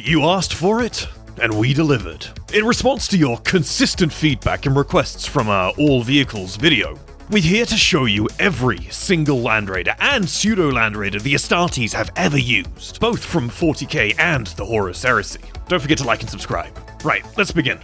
You asked for it, and we delivered. In response to your consistent feedback and requests from our All Vehicles video, we're here to show you every single Land Raider and pseudo Land Raider the Astartes have ever used, both from 40K and the Horus Heresy. Don't forget to like and subscribe. Right, let's begin.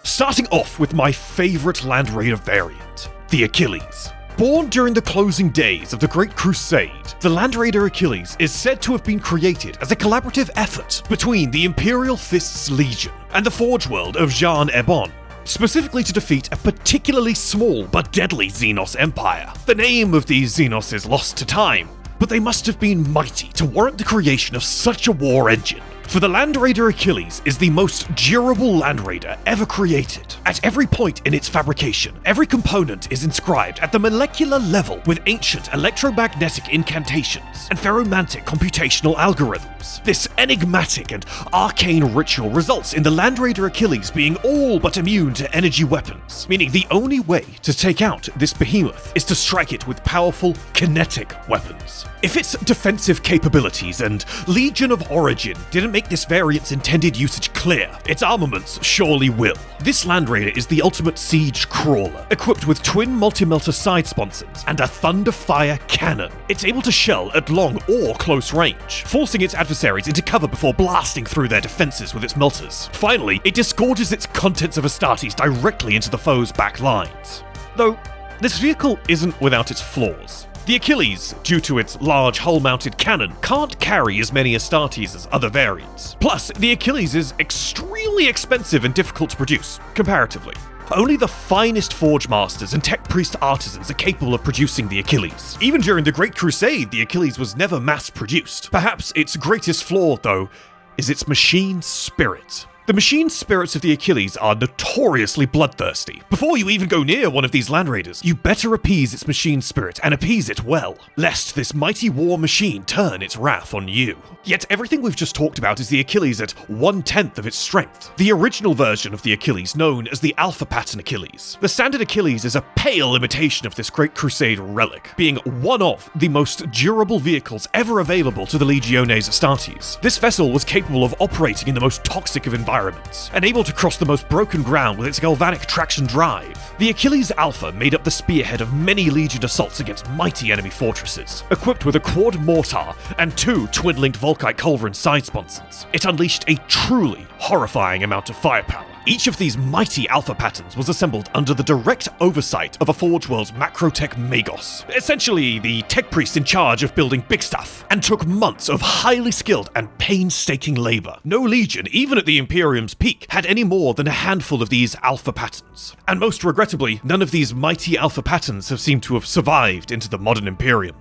Starting off with my favourite Land Raider variant, the Achilles. Born during the closing days of the Great Crusade, the Land Raider Achilles is said to have been created as a collaborative effort between the Imperial Fist's Legion and the Forge World of Jean-Ebon, specifically to defeat a particularly small but deadly Xenos empire. The name of these Xenos is lost to time, but they must have been mighty to warrant the creation of such a war engine. For the Land Raider Achilles is the most durable Land Raider ever created. At every point in its fabrication, every component is inscribed at the molecular level with ancient electromagnetic incantations and ferromantic computational algorithms. This enigmatic and arcane ritual results in the Land Raider Achilles being all but immune to energy weapons, meaning the only way to take out this behemoth is to strike it with powerful kinetic weapons. If its defensive capabilities and Legion of Origin didn't make this variant's intended usage clear, its armaments surely will. This Land Raider is the ultimate siege crawler, equipped with twin multi-melter side sponsons and a Thunderfire cannon. It's able to shell at long or close range, forcing its adversaries into cover before blasting through their defenses with its melters. Finally, it disgorges its contents of Astartes directly into the foe's back lines. Though, this vehicle isn't without its flaws. The Achilles, due to its large hull-mounted cannon, can't carry as many Astartes as other variants. Plus, the Achilles is extremely expensive and difficult to produce, comparatively. Only the finest forge masters and tech priest artisans are capable of producing the Achilles. Even during the Great Crusade, the Achilles was never mass-produced. Perhaps its greatest flaw, though, is its machine spirit. The machine spirits of the Achilles are notoriously bloodthirsty. Before you even go near one of these Land Raiders, you better appease its machine spirit and appease it well, lest this mighty war machine turn its wrath on you. Yet everything we've just talked about is the Achilles at 1/10 of its strength. The original version of the Achilles, known as the Alpha Pattern Achilles. The standard Achilles is a pale imitation of this Great Crusade relic, being one of the most durable vehicles ever available to the Legiones Astartes. This vessel was capable of operating in the most toxic of environments, and able to cross the most broken ground with its galvanic traction drive. The Achilles Alpha made up the spearhead of many Legion assaults against mighty enemy fortresses. Equipped with a quad mortar and 2 twin-linked Volkite culverin side sponsons, it unleashed a truly horrifying amount of firepower. Each of these mighty Alpha patterns was assembled under the direct oversight of a Forge World's Macrotech Magos, essentially the tech priest in charge of building big stuff, and took months of highly skilled and painstaking labor. No Legion, even at the Imperium's peak, had any more than a handful of these Alpha patterns. And most regrettably, none of these mighty Alpha patterns have seemed to have survived into the modern Imperium.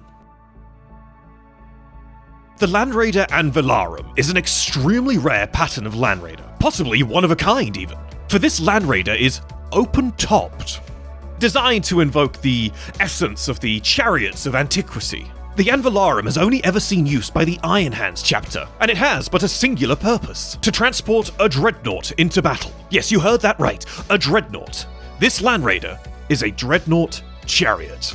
The Land Raider Anvilarum is an extremely rare pattern of Land Raider, possibly one of a kind even. For this Land Raider is open-topped, designed to invoke the essence of the chariots of antiquity. The Anvilarum has only ever seen use by the Iron Hands chapter, and it has but a singular purpose: to transport a dreadnought into battle. Yes, you heard that right, a dreadnought. This Land Raider is a dreadnought chariot.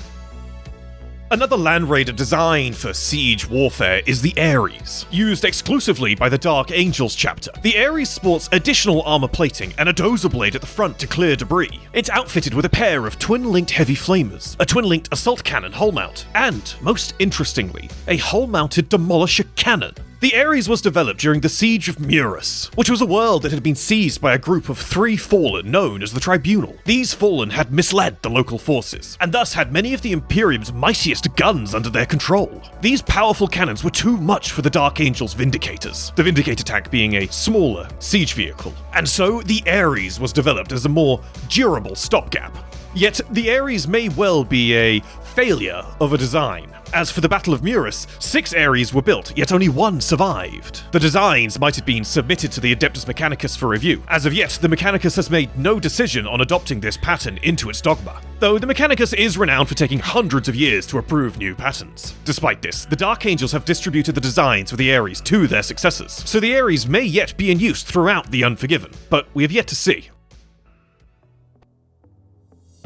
Another Land Raider designed for siege warfare is the Ares. Used exclusively by the Dark Angels chapter, the Ares sports additional armor plating and a dozer blade at the front to clear debris. It's outfitted with a pair of twin-linked heavy flamers, a twin-linked assault cannon hull mount, and, most interestingly, a hull-mounted demolisher cannon. The Ares was developed during the Siege of Murus, which was a world that had been seized by a group of 3 Fallen known as the Tribunal. These Fallen had misled the local forces, and thus had many of the Imperium's mightiest guns under their control. These powerful cannons were too much for the Dark Angel's Vindicators, the Vindicator tank being a smaller siege vehicle, and so the Ares was developed as a more durable stopgap. Yet the Ares may well be a failure of a design. As for the Battle of Murus, 6 Ares were built, yet only 1 survived. The designs might have been submitted to the Adeptus Mechanicus for review. As of yet, the Mechanicus has made no decision on adopting this pattern into its dogma, though the Mechanicus is renowned for taking hundreds of years to approve new patterns. Despite this, the Dark Angels have distributed the designs for the Ares to their successors, so the Ares may yet be in use throughout the Unforgiven, but we have yet to see.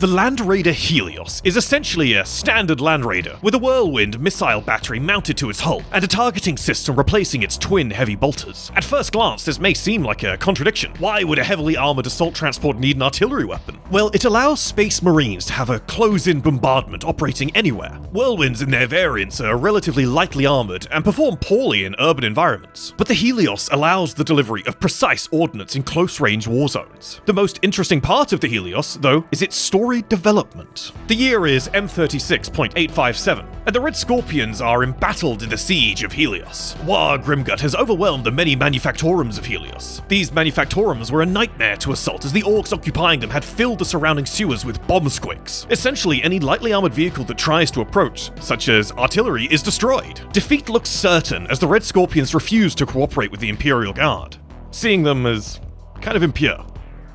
The Land Raider Helios is essentially a standard Land Raider with a whirlwind missile battery mounted to its hull and a targeting system replacing its twin heavy bolters. At first glance, this may seem like a contradiction. Why would a heavily armored assault transport need an artillery weapon? Well, it allows Space Marines to have a close-in bombardment operating anywhere. Whirlwinds in their variants are relatively lightly armored and perform poorly in urban environments. But the Helios allows the delivery of precise ordnance in close-range war zones. The most interesting part of the Helios, though, is its story development. The year is M36.857, and the Red Scorpions are embattled in the siege of Helios. War Grimgut has overwhelmed the many manufactorums of Helios. These manufactorums were a nightmare to assault as the orcs occupying them had filled the surrounding sewers with bomb squigs. Essentially, any lightly armored vehicle that tries to approach, such as artillery, is destroyed. Defeat looks certain as the Red Scorpions refuse to cooperate with the Imperial Guard, seeing them as kind of impure.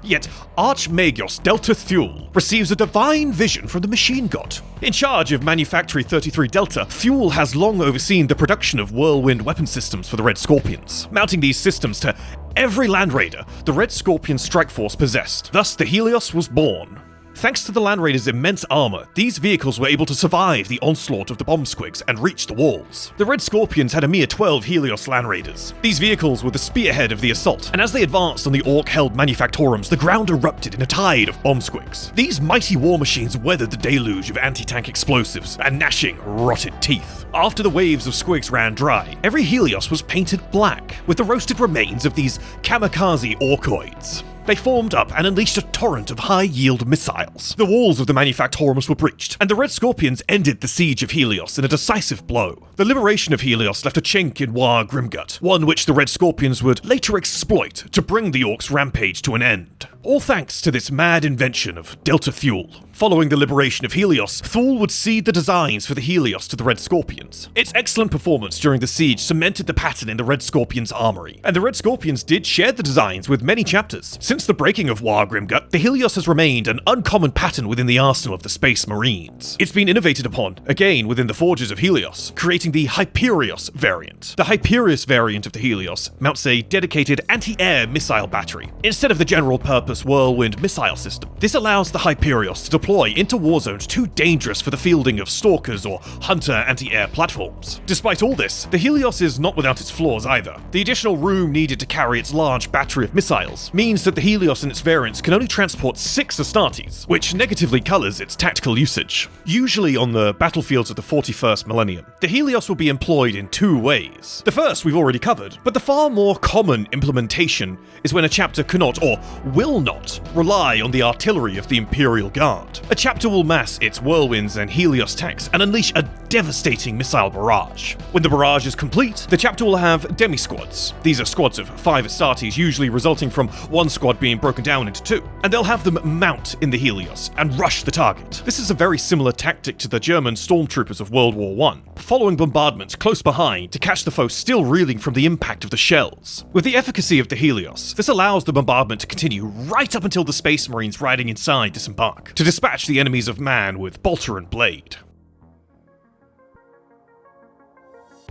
Yet, Archmagios Delta Thule receives a divine vision from the machine god. In charge of Manufactory 33 Delta, Thule has long overseen the production of whirlwind weapon systems for the Red Scorpions, mounting these systems to every Land Raider the Red Scorpion strike force possessed. Thus, the Helios was born. Thanks to the Land Raiders' immense armor, these vehicles were able to survive the onslaught of the bomb squigs and reach the walls. The Red Scorpions had a mere 12 Helios Land Raiders. These vehicles were the spearhead of the assault, and as they advanced on the orc-held manufactorums, the ground erupted in a tide of bomb squigs. These mighty war machines weathered the deluge of anti-tank explosives and gnashing, rotted teeth. After the waves of squigs ran dry, every Helios was painted black, with the roasted remains of these kamikaze orcoids. They formed up and unleashed a torrent of high-yield missiles. The walls of the manufactorums were breached, and the Red Scorpions ended the siege of Helios in a decisive blow. The liberation of Helios left a chink in War Grimgut, one which the Red Scorpions would later exploit to bring the Orcs' rampage to an end. All thanks to this mad invention of Delta Thule. Following the liberation of Helios, Thule would cede the designs for the Helios to the Red Scorpions. Its excellent performance during the siege cemented the pattern in the Red Scorpions' armory, and the Red Scorpions did share the designs with many chapters. Since the breaking of War Grimgut, the Helios has remained an uncommon pattern within the arsenal of the Space Marines. It's been innovated upon, again within the forges of Helios, creating the Hyperios variant. The Hyperios variant of the Helios mounts a dedicated anti-air missile battery, instead of the general-purpose whirlwind missile system. This allows the Hyperios to deploy into war zones too dangerous for the fielding of stalkers or hunter anti-air platforms. Despite all this, the Helios is not without its flaws either. The additional room needed to carry its large battery of missiles means that the Helios and its variants can only transport 6 Astartes, which negatively colors its tactical usage. Usually on the battlefields of the 41st millennium, the Helios will be employed in 2 ways. The first we've already covered, but the far more common implementation is when a chapter cannot or will not rely on the artillery of the Imperial Guard. A chapter will mass its whirlwinds and Helios tanks and unleash a devastating missile barrage. When the barrage is complete, the chapter will have demi-squads. These are squads of 5 Astartes, usually resulting from one squad being broken down into 2, and they'll have them mount in the Helios and rush the target. This is a very similar tactic to the German stormtroopers of World War I, following bombardments close behind to catch the foe still reeling from the impact of the shells. With the efficacy of the Helios, this allows the bombardment to continue right up until the Space Marines riding inside disembark, to dispatch the enemies of man with bolter and blade.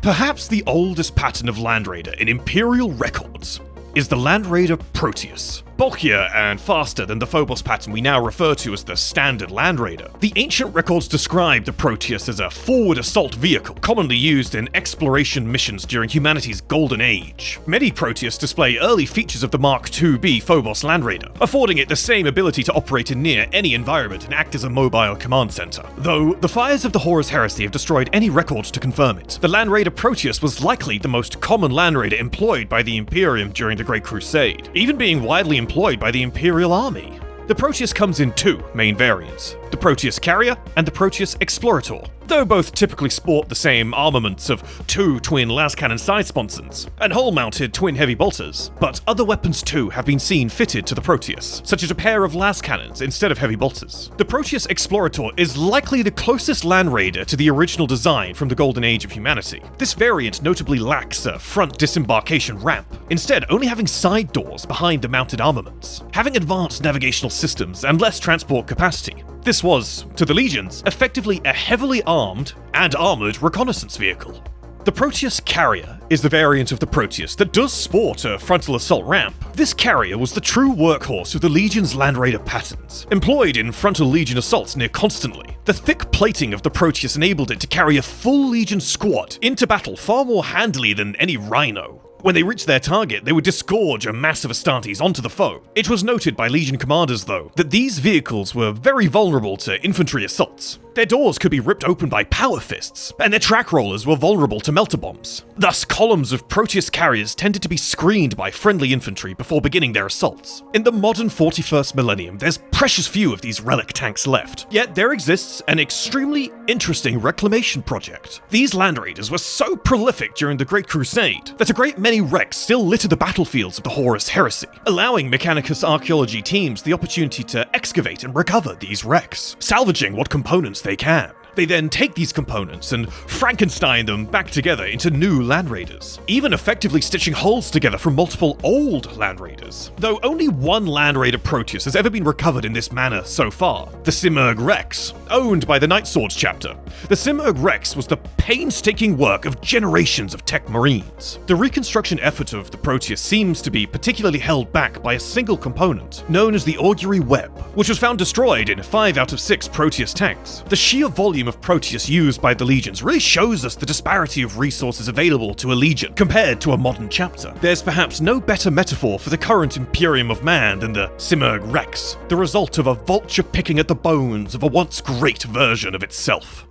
Perhaps the oldest pattern of Land Raider in Imperial records is the Land Raider Proteus. Bulkier and faster than the Phobos pattern we now refer to as the standard Land Raider, the ancient records describe the Proteus as a forward assault vehicle commonly used in exploration missions during humanity's golden age. Many Proteus display early features of the Mark IIb Phobos Land Raider, affording it the same ability to operate in near any environment and act as a mobile command center. Though the fires of the Horus Heresy have destroyed any records to confirm it, the Land Raider Proteus was likely the most common Land Raider employed by the Imperium during the Great Crusade, even being widely employed by the Imperial Army. The Proteus comes in 2 main variants, the Proteus Carrier and the Proteus Explorator, though both typically sport the same armaments of 2 twin lascannon side sponsons and hull-mounted twin heavy bolters. But other weapons too have been seen fitted to the Proteus, such as a pair of lascannons instead of heavy bolters. The Proteus Explorator is likely the closest Land Raider to the original design from the Golden Age of humanity. This variant notably lacks a front disembarkation ramp, instead only having side doors behind the mounted armaments. Having advanced navigational systems and less transport capacity, this was, to the Legions, effectively a heavily armed and armoured reconnaissance vehicle. The Proteus Carrier is the variant of the Proteus that does sport a frontal assault ramp. This carrier was the true workhorse of the Legion's Land Raider patterns, employed in frontal Legion assaults near constantly. The thick plating of the Proteus enabled it to carry a full Legion squad into battle far more handily than any Rhino. When they reached their target, they would disgorge a mass of Astartes onto the foe. It was noted by Legion commanders, though, that these vehicles were very vulnerable to infantry assaults. Their doors could be ripped open by power fists, and their track rollers were vulnerable to melter bombs. Thus, columns of Proteus carriers tended to be screened by friendly infantry before beginning their assaults. In the modern 41st millennium, there's precious few of these relic tanks left, yet there exists an extremely interesting reclamation project. These Land Raiders were so prolific during the Great Crusade that a great many wrecks still litter the battlefields of the Horus Heresy, allowing Mechanicus archaeology teams the opportunity to excavate and recover these wrecks, salvaging what components they can. They then take these components and Frankenstein them back together into new Land Raiders, even effectively stitching holes together from multiple old Land Raiders. Though only one Land Raider Proteus has ever been recovered in this manner so far, the Simurgh Rex, owned by the Night Swords chapter. The Simurgh Rex was the painstaking work of generations of tech marines. The reconstruction effort of the Proteus seems to be particularly held back by a single component, known as the Augury Web, which was found destroyed in 5 out of 6 Proteus tanks. The sheer volume of Proteus used by the legions really shows us the disparity of resources available to a legion compared to a modern chapter. There's perhaps no better metaphor for the current Imperium of Man than the Simurgh Rex, the result of a vulture picking at the bones of a once great version of itself.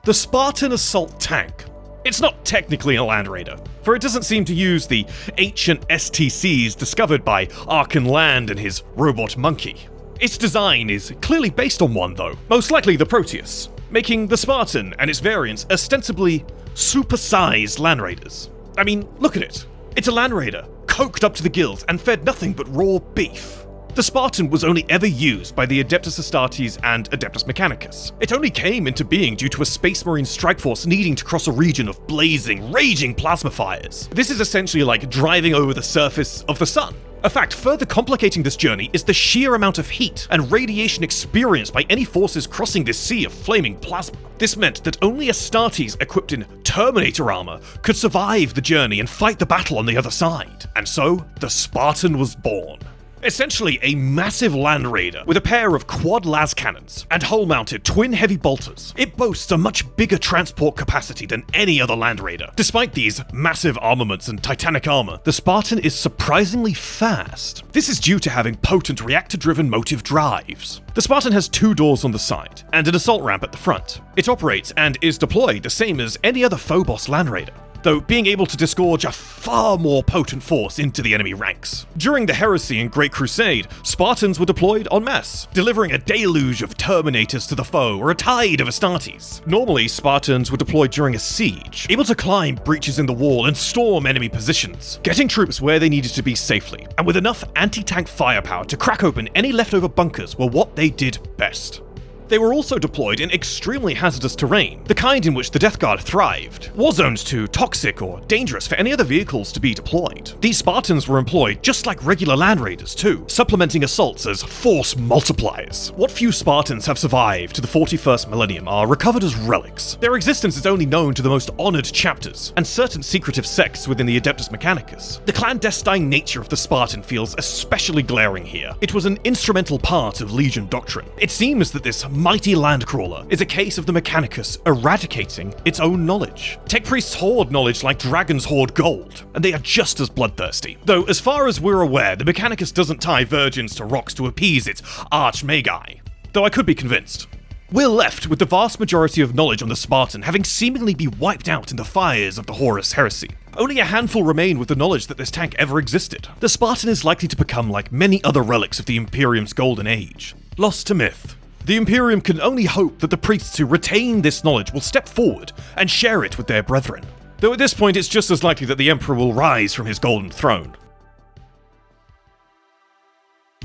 The Spartan Assault Tank. It's not technically a Land Raider, for it doesn't seem to use the ancient STCs discovered by Arkan Land and his robot monkey. Its design is clearly based on one though, most likely the Proteus, making the Spartan and its variants ostensibly supersized Land Raiders. I mean, look at it. It's a Land Raider, coked up to the gills and fed nothing but raw beef. The Spartan was only ever used by the Adeptus Astartes and Adeptus Mechanicus. It only came into being due to a Space Marine strike force needing to cross a region of blazing, raging plasma fires. This is essentially like driving over the surface of the sun. A fact further complicating this journey is the sheer amount of heat and radiation experienced by any forces crossing this sea of flaming plasma. This meant that only Astartes equipped in Terminator armor could survive the journey and fight the battle on the other side. And so, the Spartan was born. Essentially a massive Land Raider with a pair of quad las cannons and hull-mounted twin heavy bolters. It boasts a much bigger transport capacity than any other Land Raider. Despite these massive armaments and titanic armor, the Spartan is surprisingly fast. This is due to having potent reactor-driven motive drives. The Spartan has 2 doors on the side and an assault ramp at the front. It operates and is deployed the same as any other Phobos Land Raider, though being able to disgorge a far more potent force into the enemy ranks. During the Heresy and Great Crusade, Spartans were deployed en masse, delivering a deluge of Terminators to the foe or a tide of Astartes. Normally, Spartans were deployed during a siege, able to climb breaches in the wall and storm enemy positions, getting troops where they needed to be safely, and with enough anti-tank firepower to crack open any leftover bunkers were what they did best. They were also deployed in extremely hazardous terrain, the kind in which the Death Guard thrived. War zones too toxic or dangerous for any other vehicles to be deployed. These Spartans were employed just like regular Land Raiders too, supplementing assaults as force multipliers. What few Spartans have survived to the 41st millennium are recovered as relics. Their existence is only known to the most honored chapters, and certain secretive sects within the Adeptus Mechanicus. The clandestine nature of the Spartan feels especially glaring here. It was an instrumental part of Legion doctrine. It seems that this mighty landcrawler is a case of the Mechanicus eradicating its own knowledge. Tech priests hoard knowledge like dragons hoard gold, and they are just as bloodthirsty. Though, as far as we're aware, the Mechanicus doesn't tie virgins to rocks to appease its arch-magi, though I could be convinced. We're left with the vast majority of knowledge on the Spartan having seemingly been wiped out in the fires of the Horus Heresy. Only a handful remain with the knowledge that this tank ever existed. The Spartan is likely to become like many other relics of the Imperium's golden age, lost to myth. The Imperium can only hope that the priests who retain this knowledge will step forward and share it with their brethren. Though at this point it's just as likely that the Emperor will rise from his golden throne.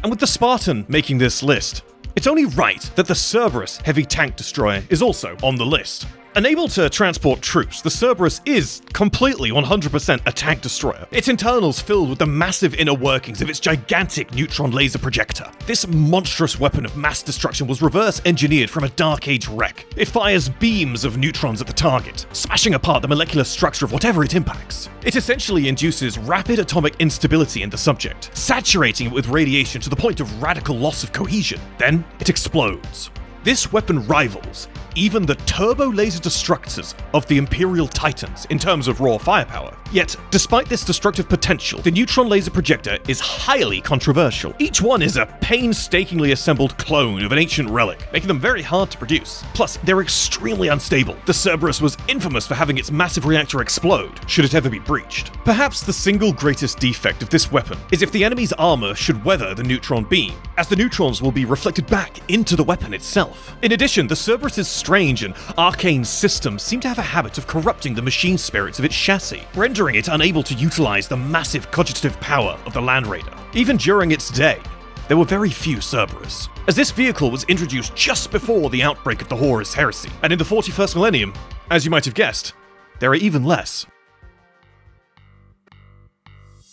And with the Spartan making this list, it's only right that the Cerberus heavy tank destroyer is also on the list. Unable to transport troops, the Cerberus is completely 100% a tank destroyer. Its internals filled with the massive inner workings of its gigantic neutron laser projector. This monstrous weapon of mass destruction was reverse engineered from a Dark Age wreck. It fires beams of neutrons at the target, smashing apart the molecular structure of whatever it impacts. It essentially induces rapid atomic instability in the subject, saturating it with radiation to the point of radical loss of cohesion. Then it explodes. This weapon rivals even the turbo laser destructors of the Imperial Titans in terms of raw firepower. Yet, despite this destructive potential, the neutron laser projector is highly controversial. Each one is a painstakingly assembled clone of an ancient relic, making them very hard to produce. Plus, they're extremely unstable. The Cerberus was infamous for having its massive reactor explode, should it ever be breached. Perhaps the single greatest defect of this weapon is if the enemy's armor should weather the neutron beam, as the neutrons will be reflected back into the weapon itself. In addition, the Cerberus's strange and arcane systems seem to have a habit of corrupting the machine spirits of its chassis, rendering it unable to utilize the massive cogitative power of the Land Raider. Even during its day, there were very few Cerberus, as this vehicle was introduced just before the outbreak of the Horus Heresy, and in the 41st millennium, as you might have guessed, there are even less.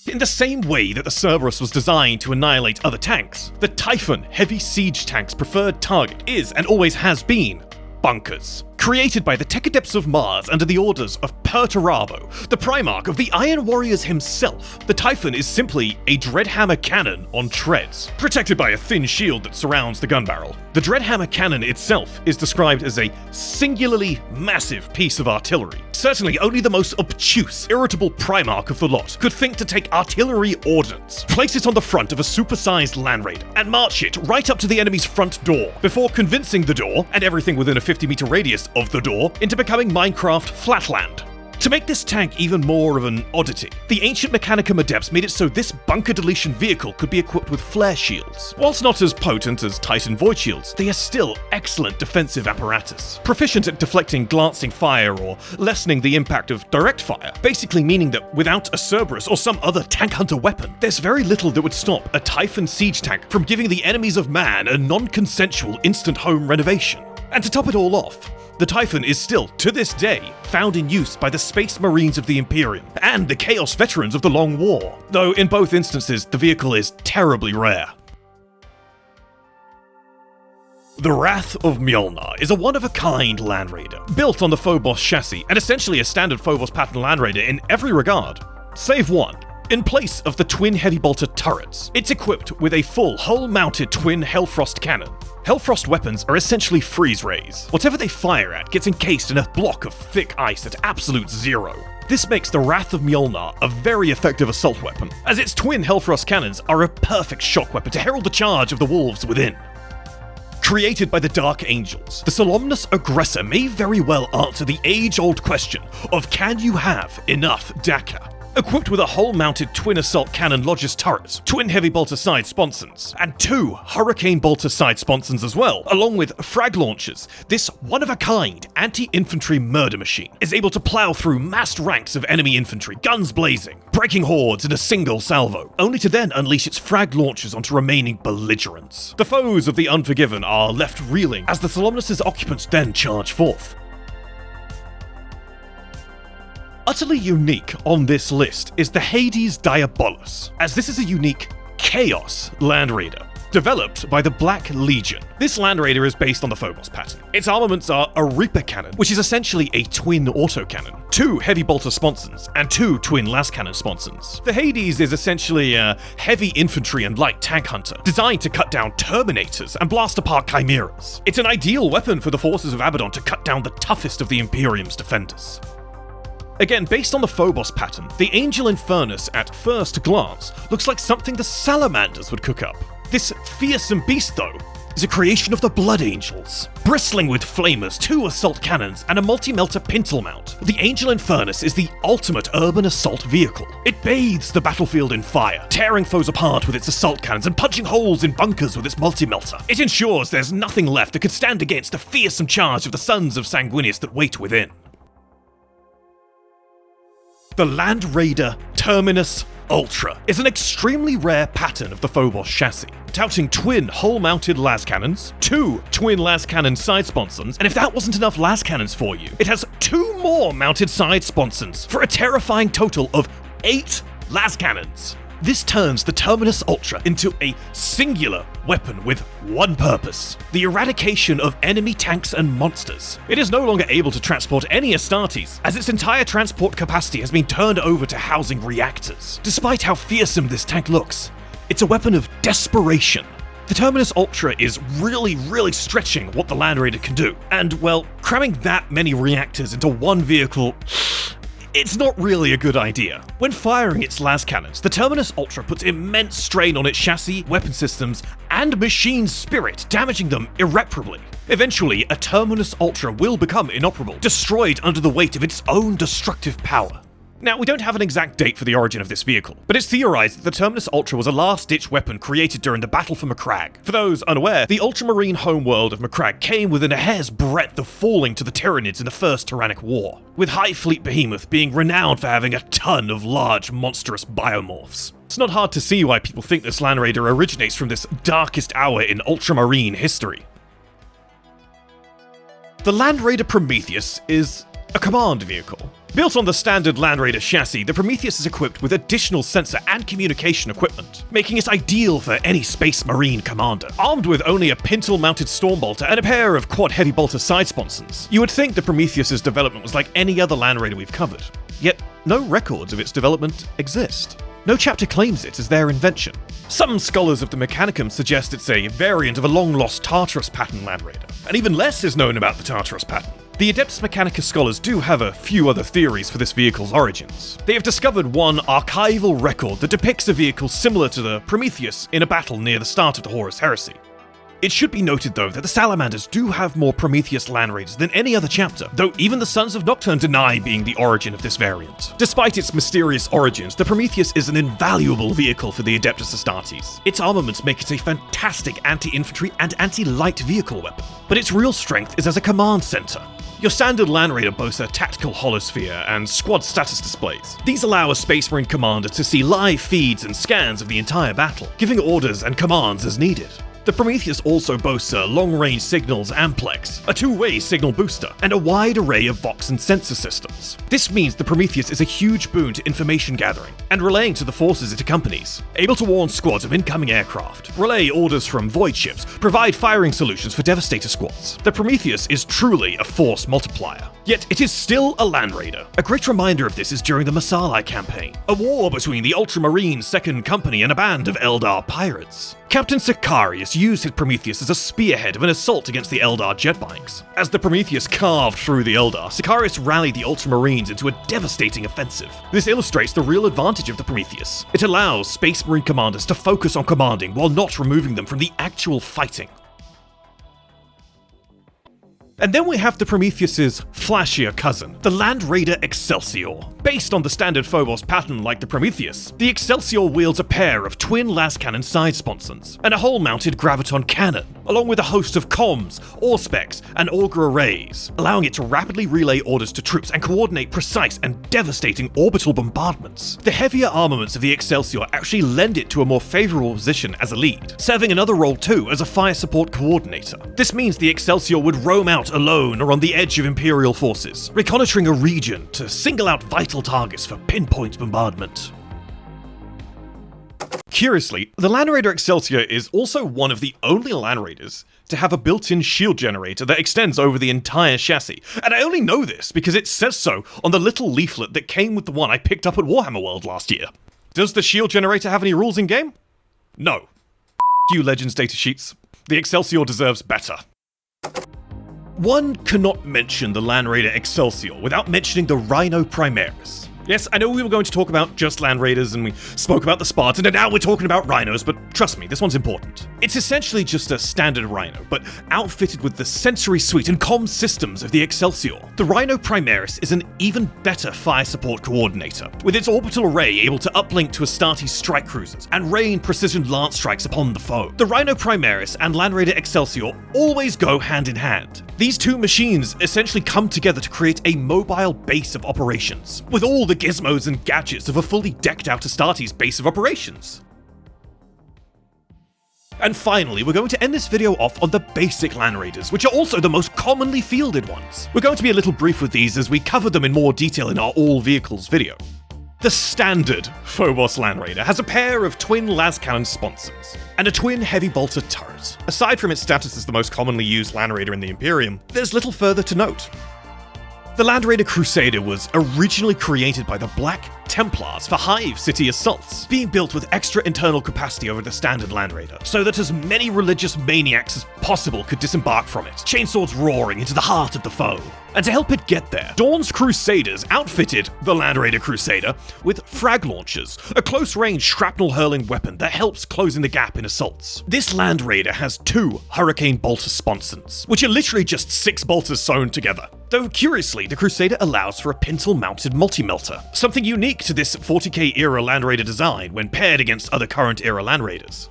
In the same way that the Cerberus was designed to annihilate other tanks, the Typhon heavy siege tank's preferred target is, and always has been, bunkers. Created by the tech adepts of Mars under the orders of Perturabo, the Primarch of the Iron Warriors himself, the Typhon is simply a Dreadhammer cannon on treads, protected by a thin shield that surrounds the gun barrel. The Dreadhammer cannon itself is described as a singularly massive piece of artillery. Certainly only the most obtuse, irritable Primarch of the lot could think to take artillery ordnance, place it on the front of a supersized Land Raider, and march it right up to the enemy's front door, before convincing the door, and everything within a 50-meter radius of the door, into becoming Minecraft Flatland. To make this tank even more of an oddity, the ancient Mechanicum adepts made it so this bunker deletion vehicle could be equipped with flare shields. Whilst not as potent as Titan void shields, they are still excellent defensive apparatus, proficient at deflecting glancing fire or lessening the impact of direct fire, basically meaning that without a Cerberus or some other tank hunter weapon, there's very little that would stop a Typhon siege tank from giving the enemies of man a non-consensual instant home renovation. And to top it all off, the Typhon is still, to this day, found in use by the Space Marines of the Imperium and the Chaos Veterans of the Long War, though in both instances the vehicle is terribly rare. The Wrath of Mjalnar is a one-of-a-kind Land Raider, built on the Phobos chassis and essentially a standard Phobos pattern Land Raider in every regard, save one. In place of the twin heavy bolter turrets, it's equipped with a full hull-mounted twin Hellfrost cannon. Hellfrost weapons are essentially freeze rays. Whatever they fire at gets encased in a block of thick ice at absolute zero. This makes the Wrath of Mjalnar a very effective assault weapon, as its twin Hellfrost cannons are a perfect shock weapon to herald the charge of the wolves within. Created by the Dark Angels, the Solomnus Aggressor may very well answer the age-old question of can you have enough Dakka? Equipped with a hull-mounted twin assault cannon Logis turrets, twin heavy bolter side sponsons, and two hurricane bolter side sponsons as well, along with frag launchers, this one-of-a-kind anti-infantry murder machine is able to plow through massed ranks of enemy infantry, guns blazing, breaking hordes in a single salvo, only to then unleash its frag launchers onto remaining belligerents. The foes of the Unforgiven are left reeling as the Solomnus' occupants then charge forth. Utterly unique on this list is the Hades Diabolus, as this is a unique Chaos Land Raider, developed by the Black Legion. This Land Raider is based on the Phobos pattern. Its armaments are a Reaper cannon, which is essentially a twin autocannon, two heavy bolter sponsons, and two twin las cannon sponsons. The Hades is essentially a heavy infantry and light tank hunter, designed to cut down Terminators and blast apart Chimeras. It's an ideal weapon for the forces of Abaddon to cut down the toughest of the Imperium's defenders. Again, based on the Phobos pattern, the Angel Infernus at first glance looks like something the Salamanders would cook up. This fearsome beast, though, is a creation of the Blood Angels. Bristling with flamers, two assault cannons, and a multi-melter pintle mount, the Angel Infernus is the ultimate urban assault vehicle. It bathes the battlefield in fire, tearing foes apart with its assault cannons and punching holes in bunkers with its multi-melter. It ensures there's nothing left that could stand against the fearsome charge of the sons of Sanguinius that wait within. The Land Raider Terminus Ultra is an extremely rare pattern of the Phobos chassis, touting twin hull-mounted las cannons, 2 twin las cannon side sponsons, and if that wasn't enough las cannons for you, it has 2 more mounted side sponsons for a terrifying total of 8 las cannons. This turns the Terminus Ultra into a singular weapon with one purpose: the eradication of enemy tanks and monsters. It is no longer able to transport any Astartes, as its entire transport capacity has been turned over to housing reactors. Despite how fearsome this tank looks, it's a weapon of desperation. The Terminus Ultra is really stretching what the Land Raider can do, and well, cramming that many reactors into one vehicle, it's not really a good idea. When firing its las cannons, the Terminus Ultra puts immense strain on its chassis, weapon systems, and machine spirit, damaging them irreparably. Eventually, a Terminus Ultra will become inoperable, destroyed under the weight of its own destructive power. Now, we don't have an exact date for the origin of this vehicle, but it's theorized that the Terminus Ultra was a last-ditch weapon created during the Battle for Macragge. For those unaware, the ultramarine homeworld of Macragge came within a hair's breadth of falling to the Tyranids in the First Tyrannic War, with High Fleet Behemoth being renowned for having a ton of large, monstrous biomorphs. It's not hard to see why people think this Land Raider originates from this darkest hour in ultramarine history. The Land Raider Prometheus is a command vehicle. Built on the standard Land Raider chassis, the Prometheus is equipped with additional sensor and communication equipment, making it ideal for any Space Marine commander. Armed with only a pintle-mounted Stormbolter and a pair of quad heavy bolter side sponsons, you would think the Prometheus's development was like any other Land Raider we've covered. Yet, no records of its development exist. No chapter claims it as their invention. Some scholars of the Mechanicum suggest it's a variant of a long-lost Tartarus pattern Land Raider, and even less is known about the Tartarus pattern. The Adeptus Mechanica scholars do have a few other theories for this vehicle's origins. They have discovered one archival record that depicts a vehicle similar to the Prometheus in a battle near the start of the Horus Heresy. It should be noted though that the Salamanders do have more Prometheus Land Raiders than any other chapter, though even the Sons of Nocturne deny being the origin of this variant. Despite its mysterious origins, the Prometheus is an invaluable vehicle for the Adeptus Astartes. Its armaments make it a fantastic anti-infantry and anti-light vehicle weapon, but its real strength is as a command center. Your standard Land Raider boasts a tactical holosphere and squad status displays. These allow a Space Marine commander to see live feeds and scans of the entire battle, giving orders and commands as needed. The Prometheus also boasts a long-range signals amplex, a two-way signal booster, and a wide array of Vox and sensor systems. This means the Prometheus is a huge boon to information gathering and relaying to the forces it accompanies, able to warn squads of incoming aircraft, relay orders from void ships, provide firing solutions for Devastator squads. The Prometheus is truly a force multiplier. Yet it is still a Land Raider. A great reminder of this is during the Masali campaign, a war between the Ultramarine Second Company and a band of Eldar pirates. Captain Sicarius used his Prometheus as a spearhead of an assault against the Eldar jet bikes. As the Prometheus carved through the Eldar, Sicarius rallied the Ultramarines into a devastating offensive. This illustrates the real advantage of the Prometheus. It allows Space Marine commanders to focus on commanding while not removing them from the actual fighting. And then we have the Prometheus's flashier cousin, the Land Raider Excelsior. Based on the standard Phobos pattern like the Prometheus, the Excelsior wields a pair of twin las cannon side sponsons and a hull-mounted graviton cannon, along with a host of comms, auspex, and auger arrays, allowing it to rapidly relay orders to troops and coordinate precise and devastating orbital bombardments. The heavier armaments of the Excelsior actually lend it to a more favorable position as a lead, serving another role too as a fire support coordinator. This means the Excelsior would roam out alone or on the edge of Imperial forces, reconnoitering a region to single out vital targets for pinpoint bombardment. Curiously, the Land Raider Excelsior is also one of the only Land Raiders to have a built-in shield generator that extends over the entire chassis, and I only know this because it says so on the little leaflet that came with the one I picked up at Warhammer World last year. Does the shield generator have any rules in-game? No. You Legends datasheets. The Excelsior deserves better. One cannot mention the Land Raider Excelsior without mentioning the Rhino Primaris. Yes, I know we were going to talk about just Land Raiders and we spoke about the Spartan and now we're talking about Rhinos, but trust me, this one's important. It's essentially just a standard Rhino, but outfitted with the sensory suite and comm systems of the Excelsior. The Rhino Primaris is an even better fire support coordinator, with its orbital array able to uplink to Astartes strike cruisers and rain precision lance strikes upon the foe. The Rhino Primaris and Land Raider Excelsior always go hand in hand. These two machines essentially come together to create a mobile base of operations, with all the the gizmos and gadgets of a fully decked out Astartes base of operations. And finally, we're going to end this video off on the basic Land Raiders, which are also the most commonly fielded ones. We're going to be a little brief with these as we cover them in more detail in our all vehicles video. The standard Phobos Land Raider has a pair of twin las cannon sponsons and a twin heavy bolter turret. Aside from its status as the most commonly used Land Raider in the Imperium, there's little further to note. The Land Raider Crusader was originally created by the Black Templars for Hive City assaults, being built with extra internal capacity over the standard Land Raider, so that as many religious maniacs as possible could disembark from it, chainswords roaring into the heart of the foe. And to help it get there, Dawn's Crusaders outfitted the Land Raider Crusader with frag launchers, a close-range shrapnel-hurling weapon that helps closing the gap in assaults. This Land Raider has 2 Hurricane Bolter sponsons, which are literally just 6 bolters sewn together. Though curiously, the Crusader allows for a pintle-mounted multi-melter, something unique to this 40k era Land Raider design when paired against other current era Land Raiders.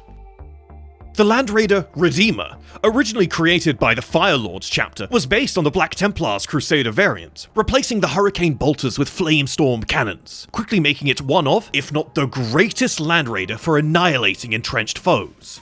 The Land Raider Redeemer, originally created by the Fire Lords chapter, was based on the Black Templars Crusader variant, replacing the Hurricane Bolters with Flamestorm cannons, quickly making it one of, if not the greatest Land Raider for annihilating entrenched foes.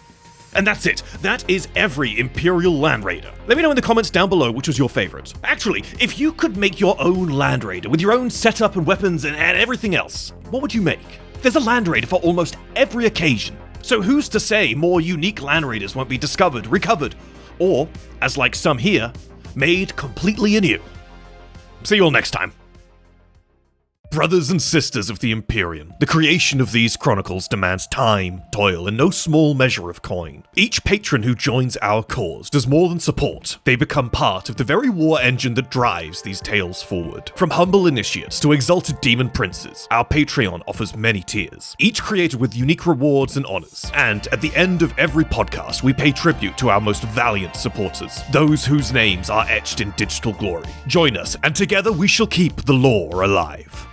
And that's it. That is every Imperial Land Raider. Let me know in the comments down below which was your favourite. Actually, if you could make your own Land Raider with your own setup and weapons and everything else, what would you make? There's a Land Raider for almost every occasion. So who's to say more unique Land Raiders won't be discovered, recovered, or, as like some here, made completely anew? See you all next time. Brothers and sisters of the Imperium, the creation of these chronicles demands time, toil, and no small measure of coin. Each patron who joins our cause does more than support. They become part of the very war engine that drives these tales forward. From humble initiates to exalted demon princes, our Patreon offers many tiers, each created with unique rewards and honors. And at the end of every podcast, we pay tribute to our most valiant supporters, those whose names are etched in digital glory. Join us, and together we shall keep the lore alive.